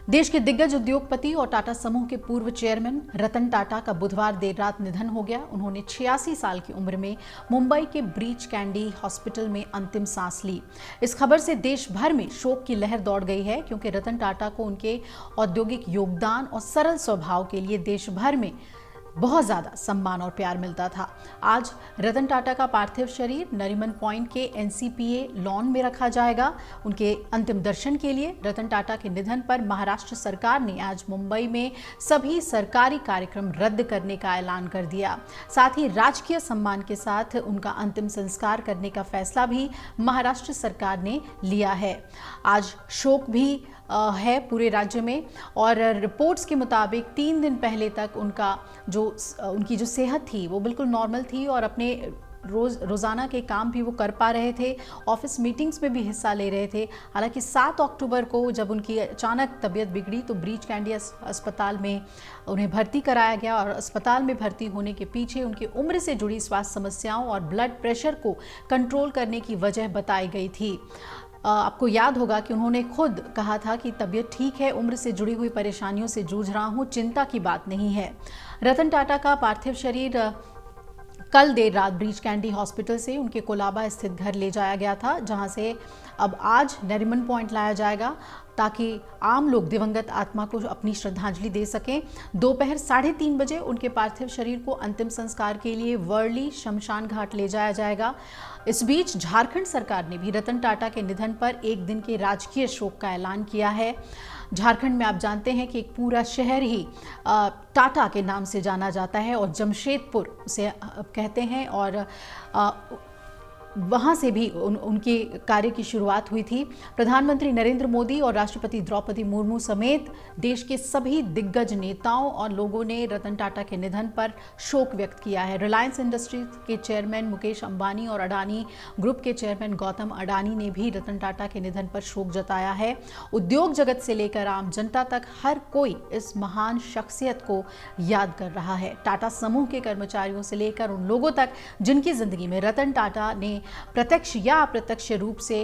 देश के दिग्गज उद्योगपति और टाटा समूह के पूर्व चेयरमैन रतन टाटा का बुधवार देर रात निधन हो गया। उन्होंने 86 साल की उम्र में मुंबई के ब्रीच कैंडी हॉस्पिटल में अंतिम सांस ली। इस खबर से देश भर में शोक की लहर दौड़ गई है, क्योंकि रतन टाटा को उनके औद्योगिक योगदान और सरल स्वभाव के लिए देश भर में बहुत ज्यादा सम्मान और प्यार मिलता था। आज रतन टाटा का पार्थिव शरीर नरीमन पॉइंट के एनसीपीए लॉन में रखा जाएगा। उनके अंतिम दर्शन के लिए रतन टाटा के निधन पर महाराष्ट्र सरकार ने आज मुंबई में सभी सरकारी कार्यक्रम रद्द करने का ऐलान कर दिया। साथ ही राजकीय सम्मान के साथ उनका अंतिम संस्कार करने का फैसला भी महाराष्ट्र सरकार ने लिया है। आज शोक भी है पूरे राज्य में, और रिपोर्ट्स के मुताबिक 3 दिन पहले तक उनकी जो सेहत थी वो बिल्कुल नॉर्मल थी और अपने रोज़ाना के काम भी वो कर पा रहे थे, ऑफिस मीटिंग्स में भी हिस्सा ले रहे थे। हालांकि 7 अक्टूबर को जब उनकी अचानक तबीयत बिगड़ी तो ब्रीच कैंडी अस्पताल में उन्हें भर्ती कराया गया, और अस्पताल में भर्ती होने के पीछे उनकी उम्र से जुड़ी स्वास्थ्य समस्याओं और ब्लड प्रेशर को कंट्रोल करने की वजह बताई गई थी। आपको याद होगा कि उन्होंने खुद कहा था कि तबीयत ठीक है, उम्र से जुड़ी हुई परेशानियों से जूझ रहा हूं, चिंता की बात नहीं है। रतन टाटा का पार्थिव शरीर कल देर रात ब्रीच कैंडी हॉस्पिटल से उनके कोलाबा स्थित घर ले जाया गया था, जहां से अब आज नरीमन पॉइंट लाया जाएगा ताकि आम लोग दिवंगत आत्मा को अपनी श्रद्धांजलि दे सकें। दोपहर 3:30 बजे उनके पार्थिव शरीर को अंतिम संस्कार के लिए वर्ली शमशान घाट ले जाया जाएगा। इस बीच झारखंड सरकार ने भी रतन टाटा के निधन पर एक दिन के राजकीय शोक का ऐलान किया है। झारखंड में आप जानते हैं कि एक पूरा शहर ही टाटा के नाम से जाना जाता है, और जमशेदपुर उसे कहते हैं, और वहाँ से भी उनके कार्य की शुरुआत हुई थी। प्रधानमंत्री नरेंद्र मोदी और राष्ट्रपति द्रौपदी मुर्मू समेत देश के सभी दिग्गज नेताओं और लोगों ने रतन टाटा के निधन पर शोक व्यक्त किया है। रिलायंस इंडस्ट्रीज के चेयरमैन मुकेश अंबानी और अडानी ग्रुप के चेयरमैन गौतम अडानी ने भी रतन टाटा के निधन पर शोक जताया है। उद्योग जगत से लेकर आम जनता तक हर कोई इस महान शख्सियत को याद कर रहा है। टाटा समूह के कर्मचारियों से लेकर उन लोगों तक जिनकी जिंदगी में रतन टाटा ने प्रत्यक्ष या अप्रत्यक्ष रूप से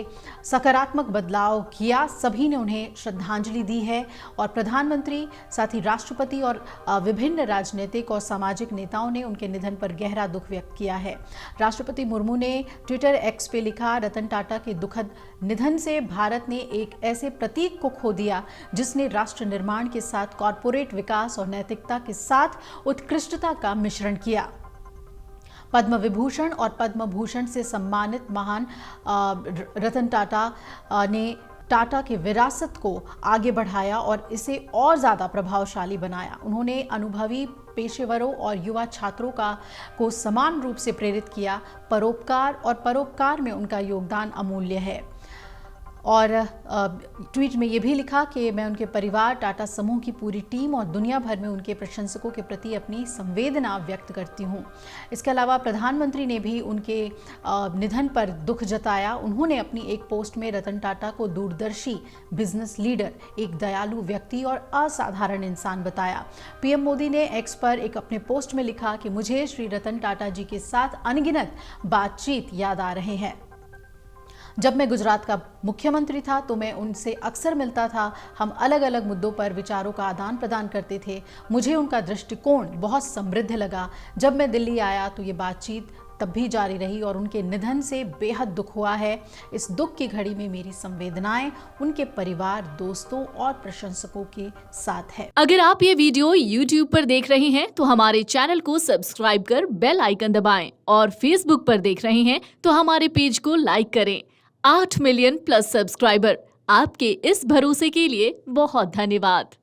सकारात्मक बदलाव किया, सभी ने उन्हें श्रद्धांजलि दी है। और प्रधानमंत्री, साथ ही राष्ट्रपति और विभिन्न राजनीतिक और सामाजिक नेताओं ने उनके निधन पर गहरा दुख व्यक्त किया है। राष्ट्रपति मुर्मू ने ट्विटर एक्स पे लिखा, रतन टाटा के दुखद निधन से भारत ने एक ऐसे प्रतीक को खो दिया जिसने राष्ट्र निर्माण के साथ कॉरपोरेट विकास और नैतिकता के साथ उत्कृष्टता का मिश्रण किया। पद्म विभूषण और पद्म भूषण से सम्मानित महान रतन टाटा ने टाटा की विरासत को आगे बढ़ाया और इसे और ज़्यादा प्रभावशाली बनाया। उन्होंने अनुभवी पेशेवरों और युवा छात्रों को समान रूप से प्रेरित किया। परोपकार में उनका योगदान अमूल्य है। और ट्वीट में ये भी लिखा कि मैं उनके परिवार, टाटा समूह की पूरी टीम और दुनिया भर में उनके प्रशंसकों के प्रति अपनी संवेदना व्यक्त करती हूँ। इसके अलावा प्रधानमंत्री ने भी उनके निधन पर दुख जताया। उन्होंने अपनी एक पोस्ट में रतन टाटा को दूरदर्शी बिजनेस लीडर, एक दयालु व्यक्ति और असाधारण इंसान बताया। पीएम मोदी ने एक्स पर एक अपने पोस्ट में लिखा कि मुझे श्री रतन टाटा जी के साथ अनगिनत बातचीत याद आ रहे हैं। जब मैं गुजरात का मुख्यमंत्री था तो मैं उनसे अक्सर मिलता था। हम अलग अलग मुद्दों पर विचारों का आदान प्रदान करते थे। मुझे उनका दृष्टिकोण बहुत समृद्ध लगा। जब मैं दिल्ली आया तो ये बातचीत तब भी जारी रही, और उनके निधन से बेहद दुख हुआ है। इस दुख की घड़ी में मेरी संवेदनाएं उनके परिवार, दोस्तों और प्रशंसकों के साथ है। अगर आप ये वीडियो YouTube पर देख रहे हैं तो हमारे चैनल को सब्सक्राइब कर बेल आइकन दबाएं, और Facebook पर देख रहे हैं तो हमारे पेज को लाइक करें। 8 मिलियन प्लस सब्सक्राइबर, आपके इस भरोसे के लिए बहुत धन्यवाद।